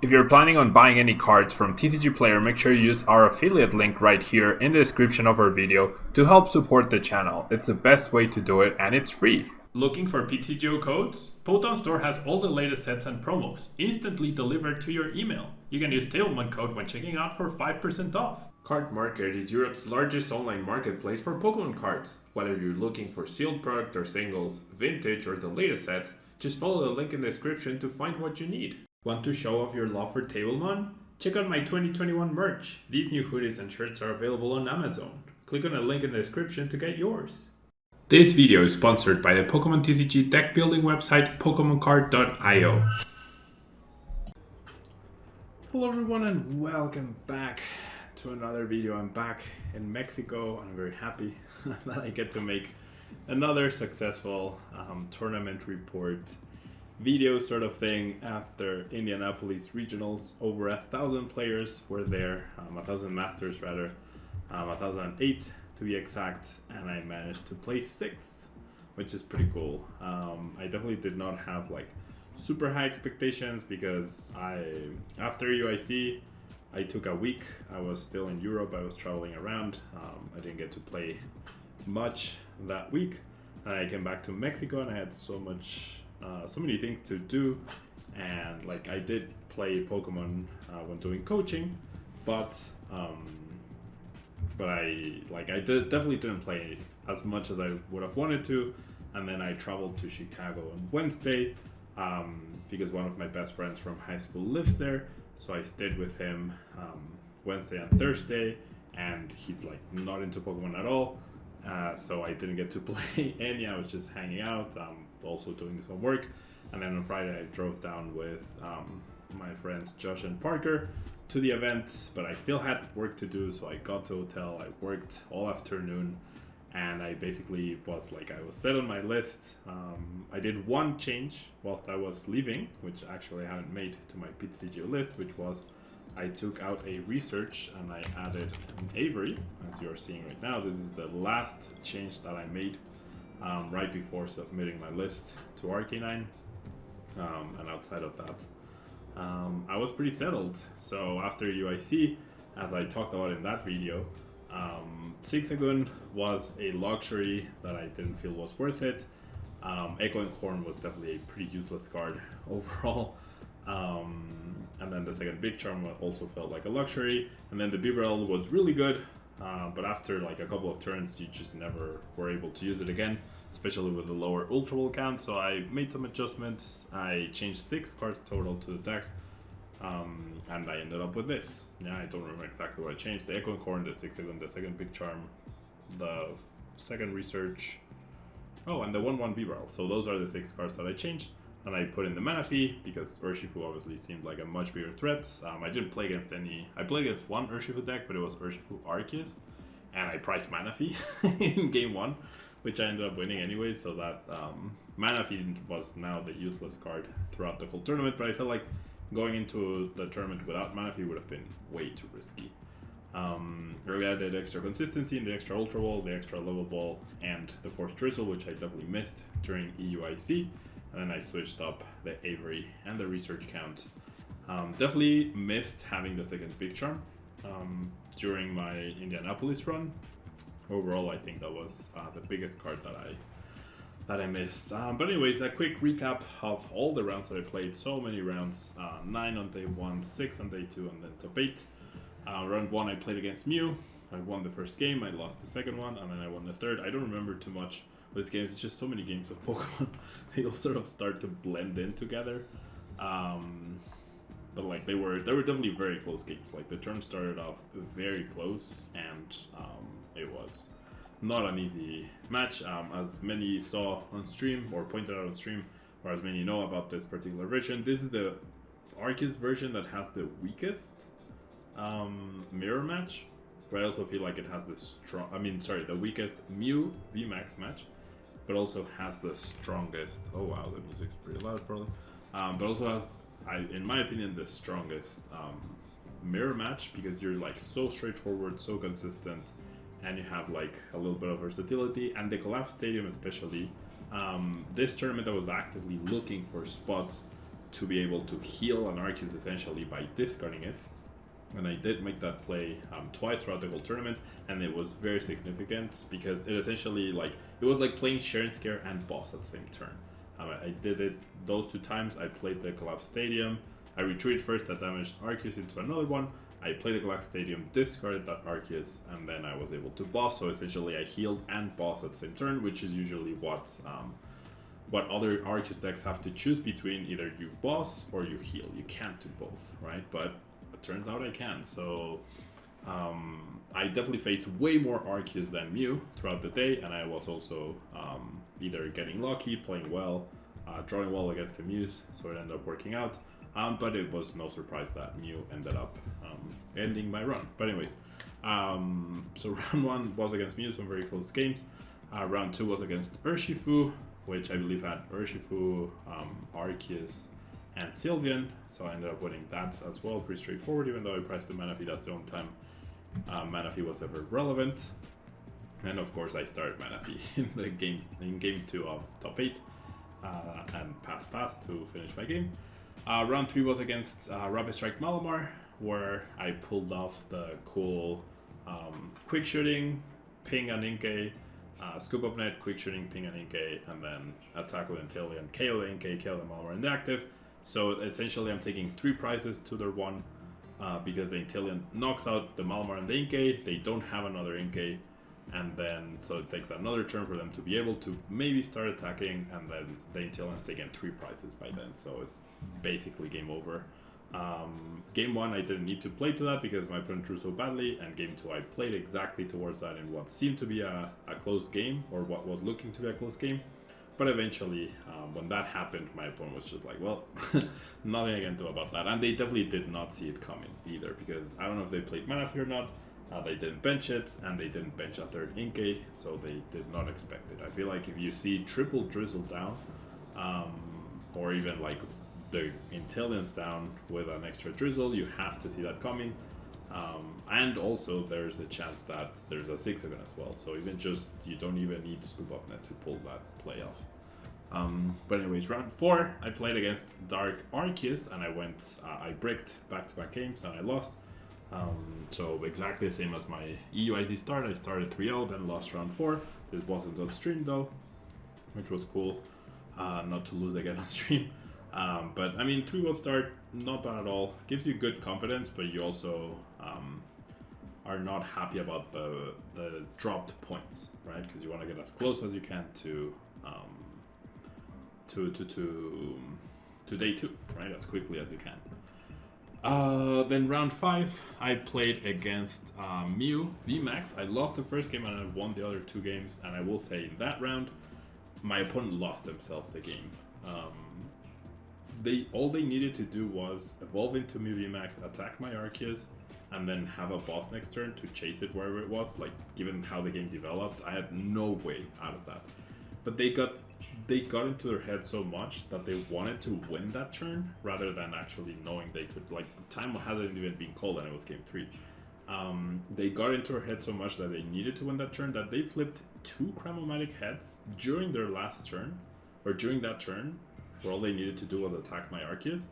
If you're planning on buying any cards from TCG Player, make sure you use our affiliate link right here in the description of our video to help support the channel. It's the best way to do it and it's free. Looking for PTGO codes? Potown Store has all the latest sets and promos instantly delivered to your email. You can use tablemon code when checking out for 5% off. Card Market is Europe's largest online marketplace for Pokemon cards. Whether you're looking for sealed product or singles, vintage or the latest sets, just follow the link in the description to find what you need. Want to show off your love for tablemon? Check out my 2021 merch. These new hoodies and shirts are available on Amazon. Click on the link in the description to get yours. This video is sponsored by the Pokemon TCG deck building website PokemonCard.io. Hello everyone and welcome back to another video. I'm back in Mexico and I'm very happy that I get to make another successful tournament report video sort of thing after Indianapolis regionals. Over 1,000 players were there, 1,000 masters rather, 1,008 to be exact, and I managed to place 6th, which is pretty cool. I definitely did not have like super high expectations because after UIC I took a week. I was still in Europe, I was traveling around. I didn't get to play much that week, and I came back to Mexico and I had so many things to do, and like I did play Pokemon when doing coaching, but I definitely didn't play as much as I would have wanted to. And then I traveled to Chicago on Wednesday because one of my best friends from high school lives there, so I stayed with him Wednesday and Thursday, and he's like not into Pokemon at all, so I didn't get to play any. I was just hanging out, also doing some work. And then on Friday I drove down with my friends Josh and Parker to the event, but I still had work to do, so I got to hotel, I worked all afternoon, and I basically was set on my list. I did one change whilst I was leaving, which actually I haven't made to my PTCG list, which was I took out a research and I added an Avery, as you're seeing right now. This is the last change that I made right before submitting my list to Arcanine, and outside of that I was pretty settled. So after UIC, as I talked about in that video, Zigzagoon was a luxury that I didn't feel was worth it. Echoing Horn was definitely a pretty useless card overall. And then the second Big Charm also felt like a luxury. And then the Bibarel was really good, but after like a couple of turns, you just never were able to use it again, especially with the lower Ultra Ball count. So I made some adjustments. I changed 6 cards total to the deck, and I ended up with this. Yeah, I don't remember exactly what I changed. The Echoing Horn, the Zigzagoon, the second Big Charm, the second Research, and the 1/1 Bibarel. So those are the 6 cards that I changed. And I put in the Manaphy because Urshifu obviously seemed like a much bigger threat. I didn't play against any. I played against one Urshifu deck, but it was Urshifu Arceus, and I priced Manaphy in game 1, which I ended up winning anyway. So that Manaphy was now the useless card throughout the full tournament. But I felt like going into the tournament without Manaphy would have been way too risky. Earlier I did extra consistency in the extra Ultra Ball, the extra Level Ball, and the Force Drizzle, which I definitely missed during EUIC. And then I switched up the Avery and the Research count. Definitely missed having the second Big Charm during my Indianapolis run. Overall, I think that was the biggest card that I missed. But anyways, a quick recap of all the rounds that I played. So many rounds. 9 on day 1, 6 on day 2, and then top 8. Round 1 I played against Mew. I won the first game, I lost the second one, and then I won the third. I don't remember too much with games. It's just so many games of Pokemon. They all sort of start to blend in together. But like they were definitely very close games. Like the turn started off very close, and it was not an easy match. As many saw on stream or pointed out on stream, or as many know about this particular version, this is the Arceus version that has the weakest mirror match. But I also feel like it has the weakest Mew VMAX match, but also has the strongest. Oh wow, the music's pretty loud, probably. But also has, in my opinion, the strongest mirror match, because you're like so straightforward, so consistent, and you have like a little bit of versatility. And the Collapse Stadium especially, this tournament I was actively looking for spots to be able to heal an Arceus essentially by discarding it. And I did make that play twice throughout the whole tournament, and it was very significant because it essentially it was like playing Share and Scare and Boss at the same turn. I did it those 2 times. I played the Collapse Stadium. I retreated first, that damaged Arceus into another one. I played the Collapse Stadium, discarded that Arceus, and then I was able to boss. So essentially I healed and boss at the same turn, which is usually what other Arceus decks have to choose between. Either you boss or you heal. You can't do both, right? But it turns out I can. So I definitely faced way more Arceus than Mew throughout the day, and I was also either getting lucky, playing well, drawing well against the Mews, so it ended up working out. But it was no surprise that Mew ended up ending my run. But anyways, so round 1 was against Mew, some very close games. Round 2 was against Urshifu, which I believe had Urshifu, Arceus, and Sylveon. So I ended up winning that as well, pretty straightforward, even though I priced the Manaphy. That's the only time Manaphy was ever relevant. And of course I started Manaphy in game 2 of top 8 and pass to finish my game. Round 3 was against Rapid Strike Malamar, where I pulled off the cool quick shooting, ping an Inkay, scoop up net, quick shooting, ping an Inkay, and then attack with Inteleon, KO the Inkay, KO the Malamar in the active. So essentially I'm taking 3 prizes to their 1 because the Inteleon knocks out the Malamar and the Inkay. They don't have another Inkay, and then so it takes another turn for them to be able to maybe start attacking, and then the Inteleon's taken 3 prizes by then. So it's basically game over. Game 1 I didn't need to play to that because my opponent drew so badly, and game 2 I played exactly towards that in what seemed to be a close game, or what was looking to be a close game. But eventually, when that happened, my opponent was just like, well, nothing I can do about that. And they definitely did not see it coming either, because I don't know if they played Manaphy or not. They didn't bench it, and they didn't bench a 3rd Inkay, so they did not expect it. I feel like if you see triple Drizzle down, or even like the Inteleon's down with an extra Drizzle, you have to see that coming. And also there's a chance that there's a 6-7 as well, so even just, you don't even need Scoop Up Net to pull that play off. But anyways, round 4 I played against Dark Arceus, and I bricked back-to-back games and I lost. So exactly the same as my EUIZ start. I started 3-0, then lost round 4. This wasn't on stream though, which was cool, not to lose again on stream. But I mean, 3-1 start, not bad at all. Gives you good confidence, but you also are not happy about the dropped points, right? Because you want to get as close as you can to day 2, right? As quickly as you can. Then round 5, I played against Mew VMAX. I lost the first game and I won the other 2 games. And I will say in that round, my opponent lost themselves the game. All they needed to do was evolve into Mew VMAX, attack my Arceus, and then have a boss next turn to chase it wherever it was. Like, given how the game developed, I had no way out of that. But they got into their head so much that they wanted to win that turn rather than actually knowing they could. Like, time hadn't even been called and it was game 3. They got into their head so much that they needed to win that turn that they flipped 2 Crymomatic heads during their last turn, or during that turn, where all they needed to do was attack my Arceus.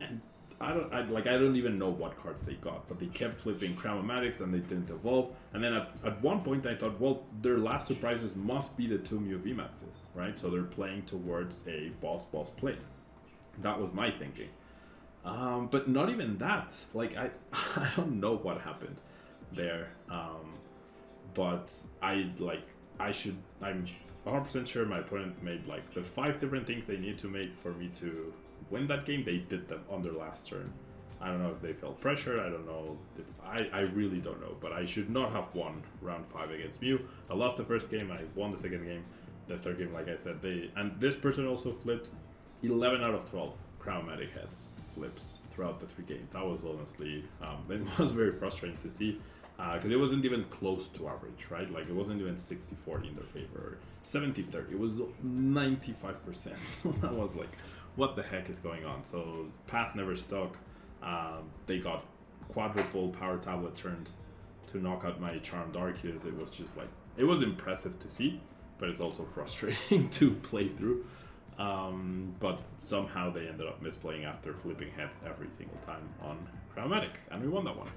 And I don't even know what cards they got, but they kept flipping Cryomatics and they didn't evolve. And then at one point I thought, well, their last 2 prizes must be the 2 Mew VMAXs, right? So they're playing towards a boss play. That was my thinking. But not even that. Like, I don't know what happened there. But I'm 100% sure my opponent made like the 5 different things they need to make for me to win that game. They did them on their last turn. I don't know if they felt pressured. I don't know. I really don't know. But I should not have won round 5 against Mew. I lost the first game. I won the second game. The third game, like I said, and this person also flipped 11 out of 12 Cryomatic heads flips throughout the 3 games. That was honestly, it was very frustrating to see. Because it wasn't even close to average, right? Like, it wasn't even 60-40 in their favor, or 70-30. It was 95%. That was like, what the heck is going on? So, path never stuck. They got quadruple power tablet turns to knock out my Charmed Arceus. It was just like, it was impressive to see, but it's also frustrating to play through. But somehow they ended up misplaying after flipping heads every single time on Chromatic, and we won that one.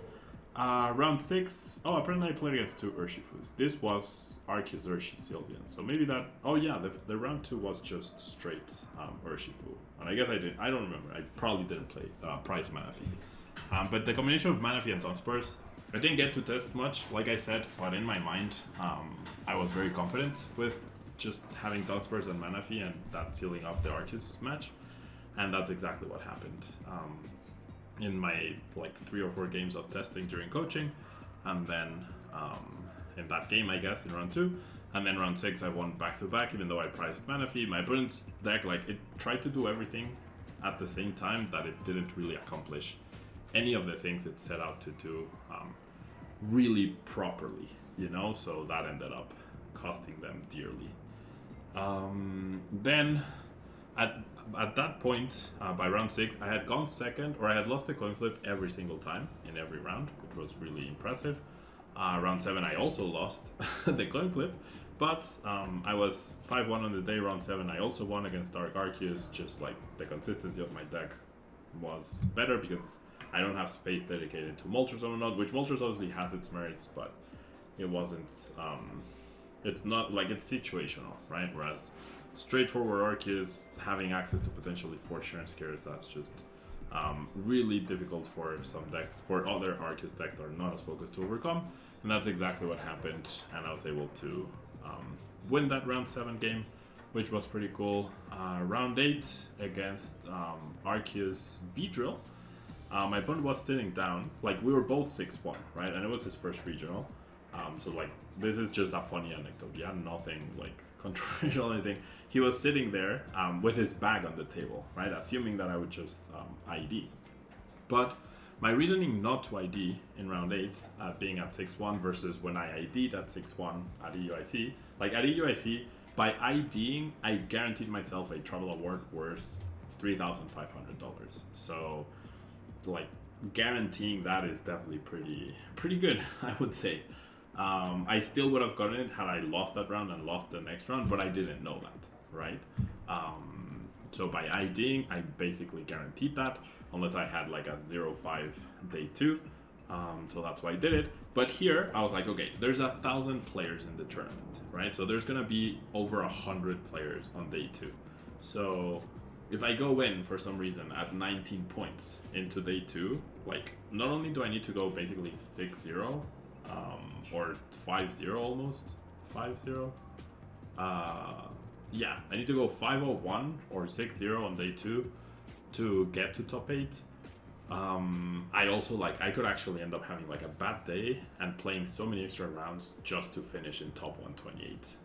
Round 6. Oh, apparently I played against 2 Urshifus. This was Arceus Urshifus, so maybe that. Oh yeah, the round 2 was just straight Urshifu, and I guess I did. I don't remember. I probably didn't play Prize Manaphy. But the combination of Manaphy and Dunsparce, I didn't get to test much, like I said, but in my mind, I was very confident with just having Dunsparce and Manaphy and that sealing up the Arceus match, and that's exactly what happened. In my 3 or 4 games of testing during coaching, and then in that game, I guess, in round 2, and then round 6 I won back-to-back, even though I prized Manaphy. My opponent's deck, it tried to do everything at the same time that it didn't really accomplish any of the things it set out to do really properly, so that ended up costing them dearly. Then at that point, by round 6, I had gone second, or I had lost a coin flip every single time in every round, which was really impressive. Round 7, I also lost the coin flip, but I was 5-1 on the day. Round 7, I also won against Dark Arceus, just the consistency of my deck was better because I don't have space dedicated to Moltres or not, which Moltres obviously has its merits, but it wasn't, it's not it's situational, right? Whereas straightforward Arceus, having access to potentially 4 Sharon Scares, that's just really difficult for some decks, for other Arceus decks that are not as focused to overcome, and that's exactly what happened, and I was able to win that round 7 game, which was pretty cool. Round 8 against Arceus Beedrill. My opponent was sitting down, we were both 6-1, right, and it was his first regional. So this is just a funny anecdote, yeah, nothing controversial or anything. He was sitting there with his bag on the table, right, assuming that I would just ID. But my reasoning not to ID in round 8, being at 6-1 versus when I ID'd at 6-1 at EUIC, at EUIC, by IDing, I guaranteed myself a trouble award worth $3,500. So, guaranteeing that is definitely pretty good, I would say. I still would have gotten it had I lost that round and lost the next round, but I didn't know that, right? So by IDing, I basically guaranteed that, unless I had a 0-5 day 2. So that's why I did it. But here, I was okay, there's 1,000 players in the tournament, right? So there's gonna be over 100 players on day 2. So if I go in for some reason at 19 points into day 2, not only do I need to go basically 6-0, or 5-0 almost, 5-0. Yeah, I need to go 5-0-1 or 6-0 on day 2 to get to top 8. I also I could actually end up having a bad day and playing so many extra rounds just to finish in top 128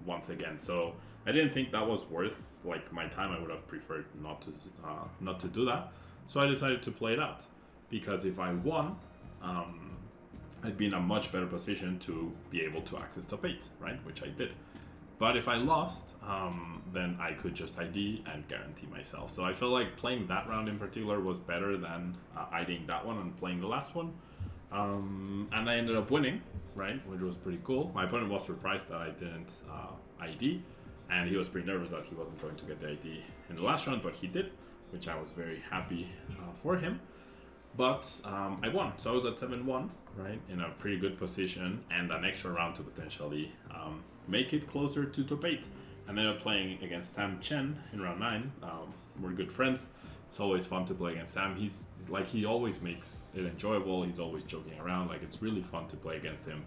once again. So I didn't think that was worth my time. I would have preferred not to do that. So I decided to play it out, because if I won, I'd be in a much better position to be able to access top 8, right? Which I did. But if I lost, then I could just ID and guarantee myself. So I felt like playing that round in particular was better than IDing that one and playing the last one. And I ended up winning, right? Which was pretty cool. My opponent was surprised that I didn't ID, and he was pretty nervous that he wasn't going to get the ID in the last round, but he did, which I was very happy for him. But I won, so I was at 7-1, right, in a pretty good position, and an extra round to potentially make it closer to top 8. And then I'm playing against Sam Chen in round 9. We're good friends. It's always fun to play against Sam. He's he always makes it enjoyable. He's always joking around. It's really fun to play against him.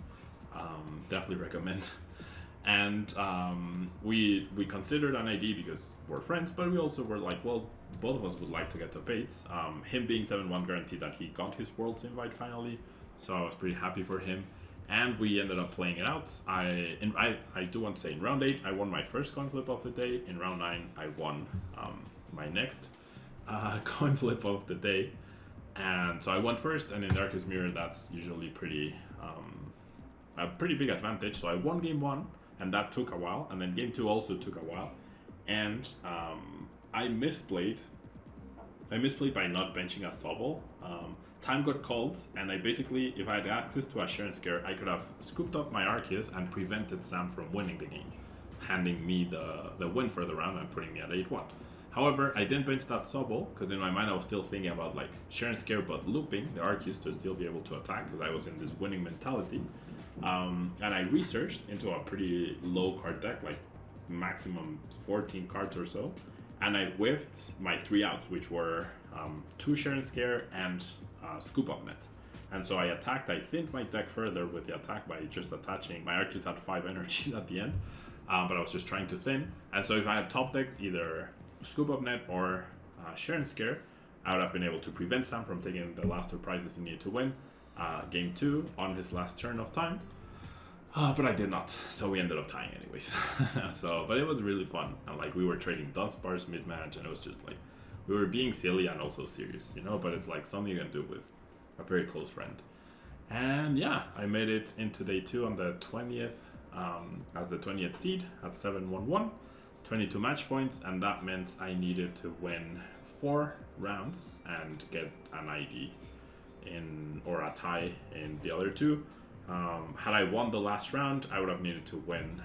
Definitely recommend. And we considered an ID because we're friends, but we also were well, both of us would like to get top 8. Him being 7-1 guaranteed that he got his Worlds invite finally, so I was pretty happy for him. And we ended up playing it out. I do want to say, in round 8, I won my first coin flip of the day. In round 9, I won my next coin flip of the day. And so I won first, and in Darkest Mirror, that's usually a pretty big advantage. So I won game 1, and that took a while. And then game 2 also took a while. And I misplayed. by not benching a Sobble. Time got called, and I basically, if I had access to a Sharon Scare, I could have scooped up my Arceus and prevented Sam from winning the game. handing me the win for the round and putting me at 8-1. However, I didn't bench that Sobble because in my mind I was still thinking about like Share and Scare but looping the Arceus to still be able to attack because I was in this winning mentality. And I researched into a pretty low card deck, like maximum 14 cards or so, and I whiffed my 3 outs, which were 2 Share and Scare and Scoop Up Net. And so I attacked, I thinned my deck further with the attack by just attaching, my Arceus had 5 energies at the end, but I was just trying to thin. And so if I had top decked either Scoop Up Net or Share and Scare, I would have been able to prevent Sam from taking the last 2 prizes he needed to win game 2 on his last turn of time. But I did not, so we ended up tying anyways. But it was really fun. And like we were trading Dunsparce mid-match, and it was just like we were being silly and also serious, you know. But it's like something you can do with a very close friend. And yeah, I made it into day 2 on the 20th as the 20th seed at 7-1-1. 22 match points, and that meant I needed to win 4 rounds and get an ID or a tie in the other 2. Had I won the last round, I would have needed to win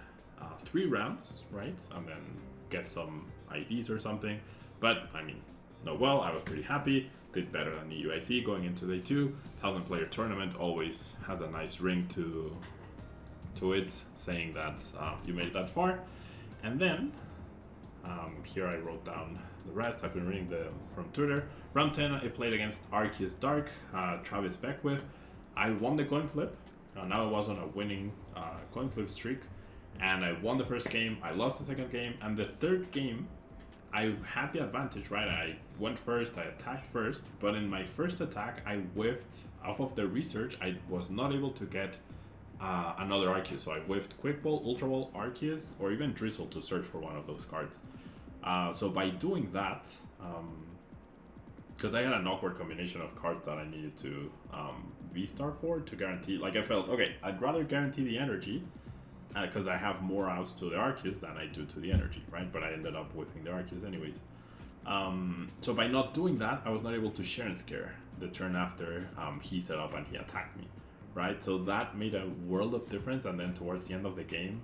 3 rounds, right? And then get some IDs or something. But I mean, no, well, I was pretty happy. Did better than the UIC going into day 2. 1,000 player tournament always has a nice ring to it, saying that you made it that far. And then here I wrote down the rest. I've been reading from Twitter. Round 10, I played against Arceus Dark, Travis Beckwith. I won the coin flip. Now I was on a winning coin flip streak, and I won the first game. I lost the second game, and the third game, I had the advantage, right? I went first, I attacked first, but in my first attack, I whiffed off of the research. I was not able to get another Arceus, so I whiffed Quick Ball, Ultra Ball, Arceus, or even Drizzle to search for one of those cards. So by doing that, because I had an awkward combination of cards that I needed to VSTAR for to guarantee, like I felt, okay, I'd rather guarantee the energy because I have more outs to the Arceus than I do to the energy, right? But I ended up whiffing the Arceus anyways. So by not doing that, I was not able to Share and Scare the turn after he set up and he attacked me, right? So that made a world of difference. And then towards the end of the game,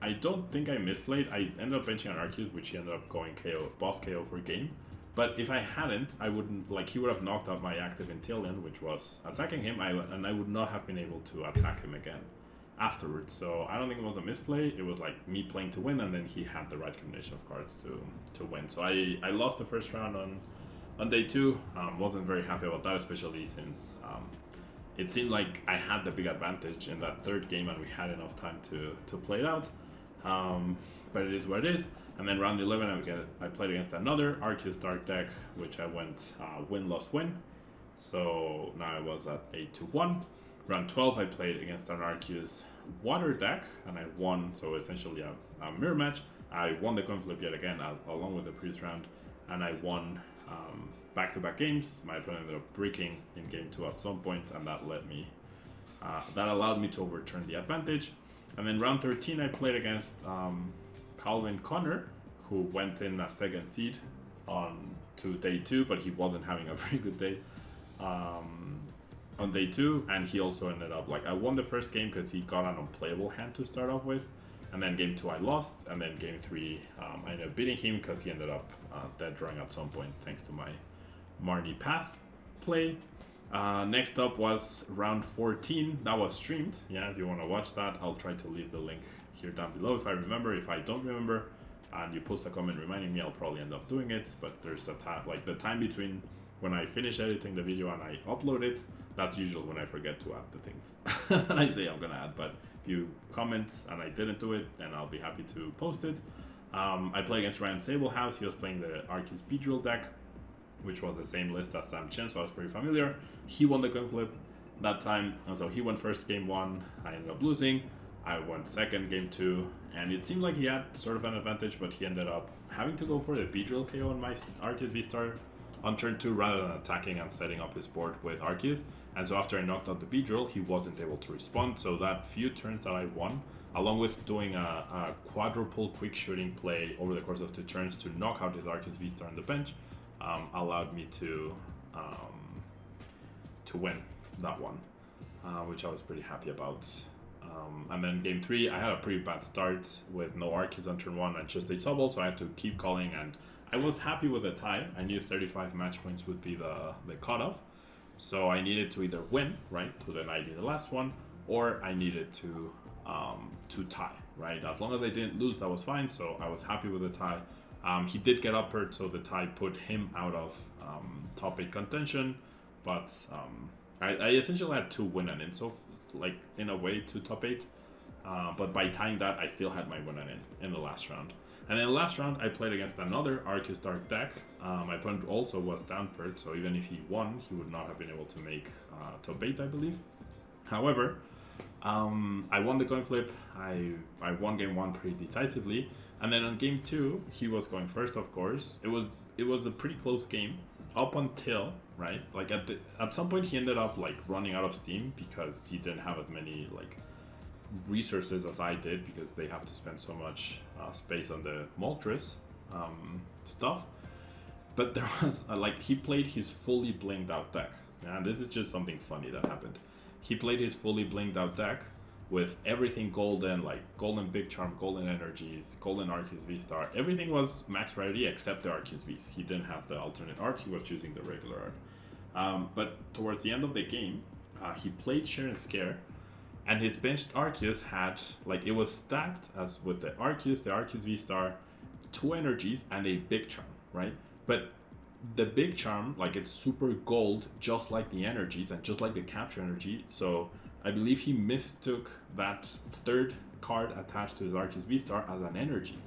I don't think I misplayed. I ended up benching an Arceus, which he ended up going KO, boss KO for game. But if I hadn't, I wouldn't, like, he would have knocked out my active Inteleon, which was attacking him, and I would not have been able to attack him again afterwards. So I don't think it was a misplay. It was like me playing to win, and then he had the right combination of cards to win. So I lost the first round on day 2. Wasn't very happy about that, especially since it seemed like I had the big advantage in that third game, and we had enough time to play it out. But it is what it is. And then round 11, I played against another Arceus Dark deck, which I went win, loss, win. So now I was at 8-1. Round 12, I played against an Arceus Water deck, and I won. So essentially a mirror match. I won the coin flip yet again, along with the previous round, and I won back-to-back games. My opponent ended up breaking in game 2 at some point, and that that allowed me to overturn the advantage. And then round 13, I played against Calvin Connor, who went in a second seed to day 2, but he wasn't having a very good day on day 2, and he also ended up, like, I won the first game because he got an unplayable hand to start off with, and then game 2 I lost, and then game 3 I ended up beating him because he ended up dead drawing at some point thanks to my Marnie Path play. Next up was round 14. That was streamed. Yeah, if you want to watch that, I'll try to leave the link here down below if I remember. If I don't remember and you post a comment reminding me, I'll probably end up doing it. But there's a time, like the time between when I finish editing the video and I upload it, that's usually when I forget to add the things that I say I'm gonna add. But if you comment and I didn't do it, then I'll be happy to post it. I played against Ryan Sablehouse. He was playing the Arceus Beedrill deck, which was the same list as Sam Chen, so I was pretty familiar. He won the coin flip that time, and so he won first game 1. I ended up losing. I won second game 2, and it seemed like he had sort of an advantage, but he ended up having to go for the Beedrill KO on my Arceus VSTAR on turn 2 rather than attacking and setting up his board with Arceus. And so after I knocked out the Beedrill, he wasn't able to respond. So that few turns that I won, along with doing a quadruple quick shooting play over the course of 2 turns to knock out his Arceus VSTAR on the bench, allowed me to win that one, which I was pretty happy about. And then game 3, I had a pretty bad start with no Arceus on turn 1 and just a Sobble, so I had to keep calling, and I was happy with the tie. I knew 35 match points would be the cutoff, so I needed to either win, right, to then I did the last one, or I needed to tie, right? As long as I didn't lose, that was fine, so I was happy with the tie. He did get uppered, so the tie put him out of top 8 contention, but I essentially had 2 win and in, so like in a way 2 top 8, but by tying that, I still had my win and in the last round. And in the last round, I played against another Arceus Dark deck. My opponent also was downpaired, so even if he won, he would not have been able to make top 8, I believe. However, I won the coin flip. I won game 1 pretty decisively, and then on game 2, he was going first, of course. It was a pretty close game up until, right, like at some point he ended up like running out of steam because he didn't have as many like resources as I did, because they have to spend so much space on the Moltres stuff. But there was like he played his fully blinged out deck, and this is just something funny that happened. He played his fully blinged out deck with everything golden, like golden Big Charm, golden energies, golden Arceus VSTAR. Everything was max rarity except the Arceus Vs. He didn't have the alternate art, he was choosing the regular art. But towards the end of the game, he played Share and Scare, and his benched Arceus had, like, it was stacked as with the Arceus VSTAR, 2 energies, and a Big Charm, right? But the Big Charm, like, it's super gold, just like the energies and just like the capture energy. So I believe he mistook that 3rd card attached to his Arceus VSTAR as an energy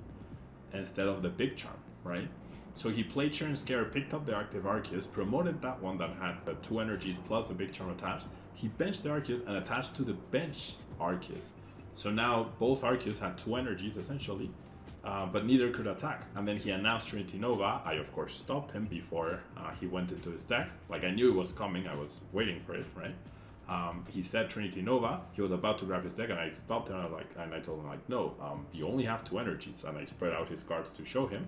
instead of the Big Charm, right? So he played Share and Scare, picked up the active Arceus, promoted that one that had the 2 energies plus the Big Charm attached. He benched the Arceus and attached to the bench Arceus. So now both Arceus had 2 energies essentially, but neither could attack. And then he announced Trinity Nova. I of course stopped him before he went into his deck. Like, I knew it was coming, I was waiting for it, right? He said Trinity Nova. He was about to grab his deck, and I stopped him. And I told him like, no, you only have 2 energies. And I spread out his cards to show him,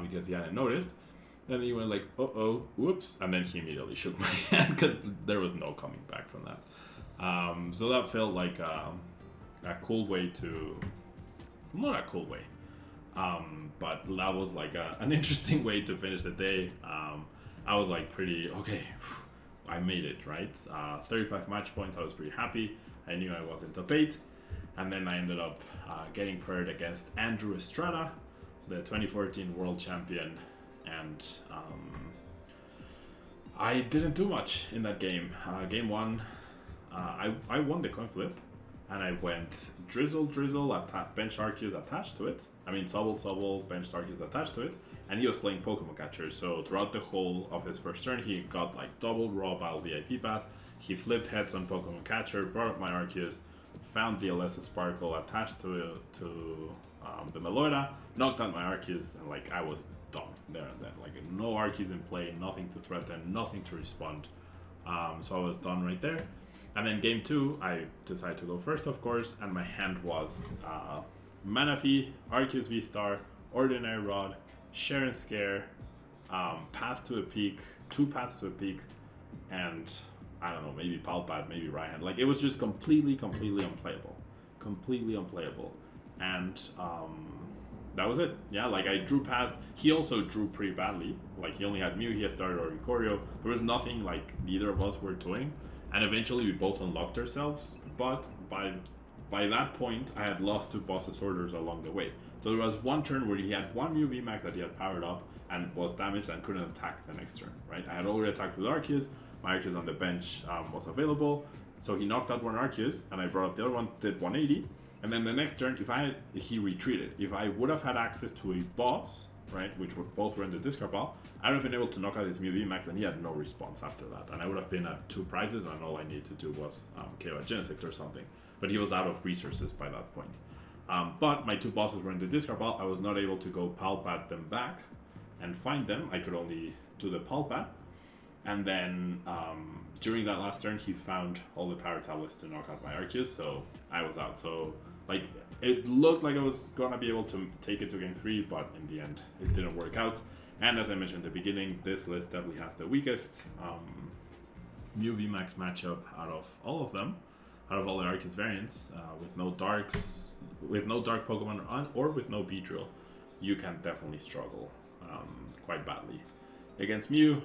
because he hadn't noticed. And then he went like, uh-oh, whoops. And then he immediately shook my hand because there was no coming back from that. So that felt like a cool way to, not a cool way, but that was like an interesting way to finish the day. I was like pretty, okay, I made it, right? 35 match points, I was pretty happy. I knew I was in top 8. And then I ended up getting paired against Andrew Estrada, the 2014 world champion. And I didn't do much in that game. Game 1, I won the coin flip, and I went Drizzle, bench Arceus attached to it. I mean, Sobble, bench Arceus attached to it, and he was playing Pokemon Catcher. So throughout the whole of his first turn, he got like double raw battle VIP pass. He flipped heads on Pokemon Catcher, brought up my Arceus, found the Alessa Sparkle attached to the Meloida, knocked out my Arceus, and like I was done there and then. Like, no Arceus in play, nothing to threaten, nothing to respond. So I was done right there. And then game 2, I decided to go first, of course, and my hand was Manaphy, Arceus VSTAR, Ordinary Rod, Share and Scare, Path to a Peak, 2 Paths to a Peak, and I don't know, maybe Palpad, maybe right hand. Like, it was just completely unplayable. And that was it. Yeah, like I drew past. He also drew pretty badly. Like, he only had Mew, he had started Oricorio. There was nothing like either of us were doing. And eventually we both unlocked ourselves. But by that point, I had lost 2 boss's orders along the way. So there was one turn where he had 1 Mew VMAX that he had powered up and was damaged and couldn't attack the next turn, right? I had already attacked with Arceus. My Arceus on the bench was available. So he knocked out one Arceus, and I brought up the other one, did 180. And then the next turn, he retreated. If I would have had access to a boss, right, which both were in the discard pile, I would have been able to knock out his Mew VMAX, and he had no response after that. And I would have been at 2 prizes, and all I needed to do was KO a Genesect or something. But he was out of resources by that point. But my 2 bosses were in the discard pile. I was not able to go Palpad them back and find them. I could only do the Palpad. And then during that last turn, he found all the power tablets to knock out my Arceus, so I was out. So, like, it looked like I was gonna be able to take it to game 3, but in the end, it didn't work out. And as I mentioned at the beginning, this list definitely has the weakest Mew VMAX matchup out of all of them, out of all the Arceus variants, with no dark Pokemon or with no Beedrill, you can definitely struggle quite badly. Against Mew,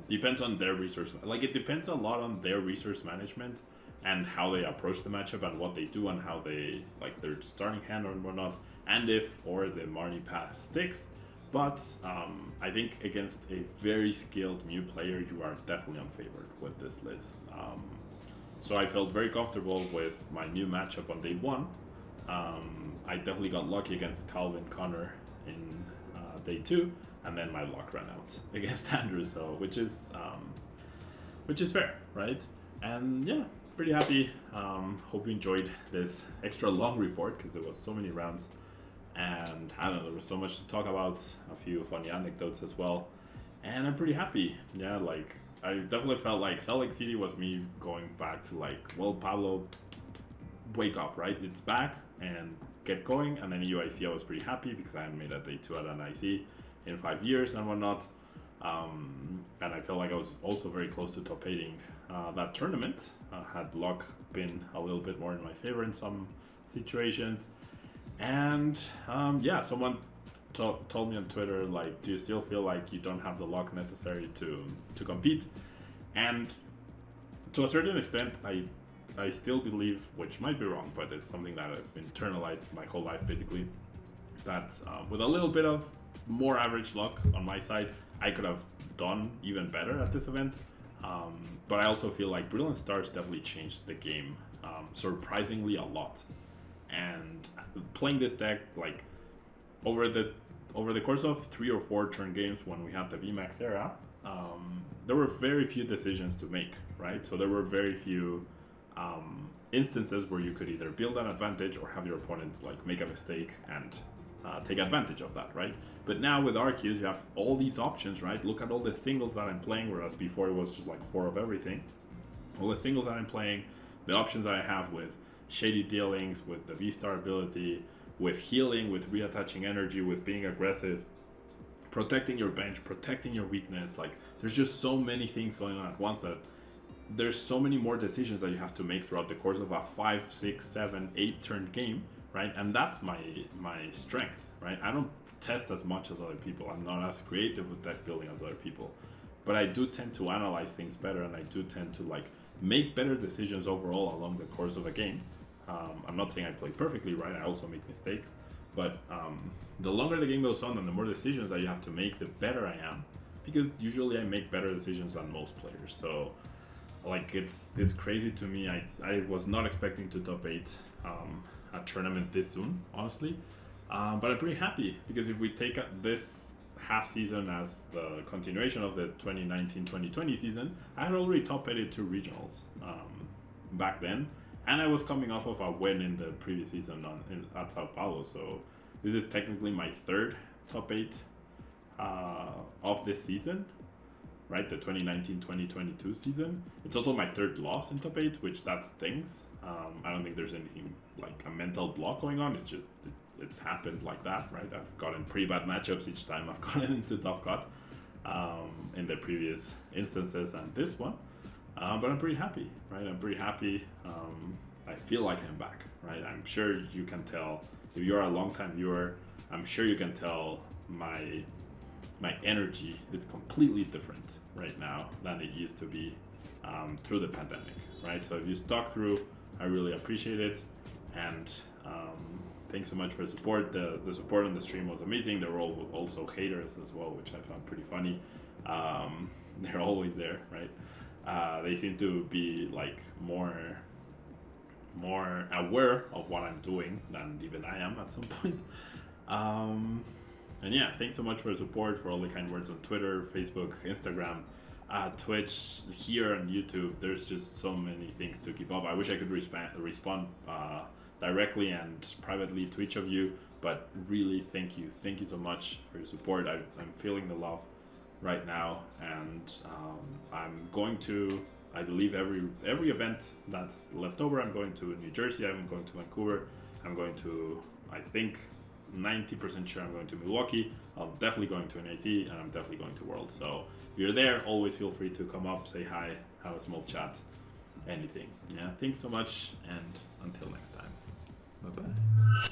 depends on their resource. Like, it depends a lot on their resource management and how they approach the matchup and what they do and how they, like, their starting hand or whatnot, and if or the Marnie path sticks. But I think against a very skilled Mew player, you are definitely unfavored with this list. So I felt very comfortable with my Mew matchup on day one. I definitely got lucky against Calvin Connor in day two, and then my luck ran out against Andrew. So which is fair, right? And yeah, pretty happy. Hope you enjoyed this extra long report because there was so many rounds. And I don't know, there was so much to talk about, a few funny anecdotes as well. And I'm pretty happy. Yeah, like, I definitely felt like Salt Lake City was me going back to, like, well, Pablo, wake up, right? It's back and get going. And then UIC, I was pretty happy because I hadn't made a day 2 at an IC in 5 years and whatnot. And I felt like I was also very close to top 8ing that tournament. Had luck been a little bit more in my favor in some situations. And yeah, someone told me on Twitter, like, do you still feel like you don't have the luck necessary to compete? And to a certain extent, I still believe, which might be wrong, but it's something that I've internalized my whole life basically, that with a little bit of more average luck on my side, I could have done even better at this event. But I also feel like Brilliant Stars definitely changed the game surprisingly a lot. And playing this deck, like, over the course of 3 or 4 turn games when we had the VMAX era, there were very few decisions to make, right? So there were very few instances where you could either build an advantage or have your opponent, like, make a mistake and take advantage of that, right? But now with Arceus, you have all these options, right? Look at all the singles that I'm playing, whereas before it was just like 4 of everything. All the singles that I'm playing, the options that I have with shady dealings, with the VSTAR ability, with healing, with reattaching energy, with being aggressive, protecting your bench, protecting your weakness. Like, there's just so many things going on at once that there's so many more decisions that you have to make throughout the course of a 5, 6, 7, 8 turn game, right? And that's my strength, right? I don't test as much as other people. I'm not as creative with deck building as other people, but I do tend to analyze things better, and I do tend to, like, make better decisions overall along the course of a game. I'm not saying I play perfectly, right? I also make mistakes, but the longer the game goes on and the more decisions that you have to make, the better I am, because usually I make better decisions than most players. So, like, it's crazy to me. I was not expecting to top 8 a tournament this soon, honestly, but I'm pretty happy, because if we take this half season as the continuation of the 2019-2020 season, I had already top 8 2 regionals back then, and I was coming off of a win in the previous season at Sao Paulo. So this is technically my 3rd top 8 of this season, right? The 2019-2022 season. It's also my 3rd loss in top 8, which that stings. I don't think there's anything like a mental block going on. It's just it's happened like that, right? I've gotten pretty bad matchups each time I've gotten into top cut in the previous instances and this one. But I'm pretty happy, right? I'm pretty happy. I feel like I'm back, right? I'm sure you can tell, if you're a long-time viewer, I'm sure you can tell my energy is completely different right now than it used to be through the pandemic, right? So if you stuck through, I really appreciate it. And thanks so much for the support. The support on the stream was amazing. There were also haters as well, which I found pretty funny. They're always there, right? They seem to be, like, more aware of what I'm doing than even I am at some point. And yeah, thanks so much for the support, for all the kind words on Twitter, Facebook, Instagram, Twitch, here on YouTube. There's just so many things to keep up. I wish I could respond directly and privately to each of you, but really thank you so much for your support. I'm feeling the love right now, and I'm going to, I believe, every event that's left over. I'm going to New Jersey, I'm going to Vancouver, I'm going to, I think 90% sure I'm going to Milwaukee. I'm definitely going to NAC, and I'm definitely going to World. So if you're there, always feel free to come up, say hi, have a small chat. anything. Yeah, thanks so much, and until next time. Bye bye.